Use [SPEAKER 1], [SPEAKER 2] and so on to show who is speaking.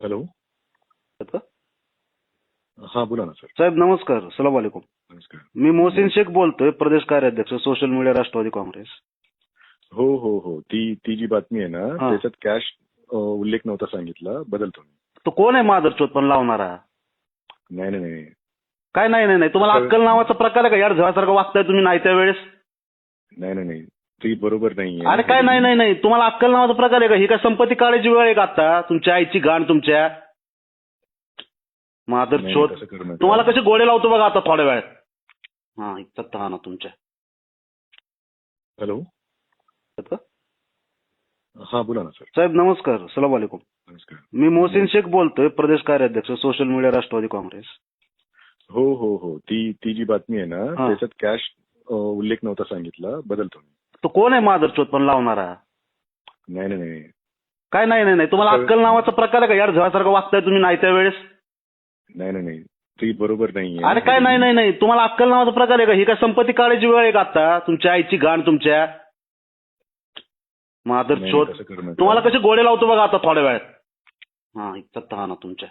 [SPEAKER 1] Hello.
[SPEAKER 2] आहेत का?
[SPEAKER 1] हा बोला ना सर.
[SPEAKER 2] साहेब नमस्कार, सलाम वालेकुम.
[SPEAKER 1] नमस्कार.
[SPEAKER 2] मी मोहसिन शेख बोलतोय, प्रदेश कार्याध्यक्ष सोशल मीडिया राष्ट्रवादी काँग्रेस.
[SPEAKER 1] हो हो हो, ती ती जी बातमी आहे ना
[SPEAKER 2] हा.
[SPEAKER 1] त्याच्यात कॅश उल्लेख नव्हता सांगितला, बदलतो मी.
[SPEAKER 2] तो कोण आहे माधरचोद पण लावणारा?
[SPEAKER 1] नाही नाही नाही
[SPEAKER 2] काय नाही नाही नाही, तुम्हाला
[SPEAKER 1] असं-
[SPEAKER 2] अक्कल नावाचा प्रकार आहे का यार? झळासारखं वागताय तुम्ही नाही त्यावेळेस.
[SPEAKER 1] नाही नाही नाही, ती बरोबर नाहीये.
[SPEAKER 2] अरे काय नाही नाही नाही, तुम्हाला अक्कल नावाचा प्रकार आहे का? ही काय संपत्ती काढायची वेळ आहे का आता? तुमच्या आईची गाण तुमच्या
[SPEAKER 1] नाही,
[SPEAKER 2] माधरचोद.
[SPEAKER 1] तसं करू नका.
[SPEAKER 2] तुम्हाला कसे गोडे लावतो बघा आता थोड्या वेळात. हा इच्छा हा ना तुमच्या.
[SPEAKER 1] हॅलो.
[SPEAKER 2] आहेत का?
[SPEAKER 1] हा बोला ना सर.
[SPEAKER 2] साहेब नमस्कार, सलाम वालेकुम.
[SPEAKER 1] नमस्कार.
[SPEAKER 2] मी मोहसिन शेख बोलतोय, प्रदेश कार्याध्यक्ष सोशल मीडिया राष्ट्रवादी काँग्रेस.
[SPEAKER 1] हो हो हो, ती ती जी बातमी आहे ना
[SPEAKER 2] हा.
[SPEAKER 1] त्याच्यात कॅश उल्लेख नव्हता सांगितला, बदलतो मी.
[SPEAKER 2] तो कोण आहे माधरचोद पण लावणारा?
[SPEAKER 1] नाही नाही नाही
[SPEAKER 2] काय नाही नाही नाही, तुम्हाला
[SPEAKER 1] असं-
[SPEAKER 2] अक्कल नावाचा प्रकार आहे का यार? झळासारखं वागताय तुम्ही नाही त्यावेळेस.
[SPEAKER 1] नाही नाही नाही, ती बरोबर नाहीये.
[SPEAKER 2] अरे काय नाही नाही नाही, तुम्हाला अक्कल नावाचा प्रकार आहे का? ही काय संपत्ती काढायची वेळ आहे का आता? तुमच्या आईची गाण तुमच्या
[SPEAKER 1] नाही,
[SPEAKER 2] माधरचोद.
[SPEAKER 1] तसं करू नका.
[SPEAKER 2] तुम्हाला कसे गोडे लावतो बघा आता थोड्या वेळात. हा इच्छा हा ना तुमच्या.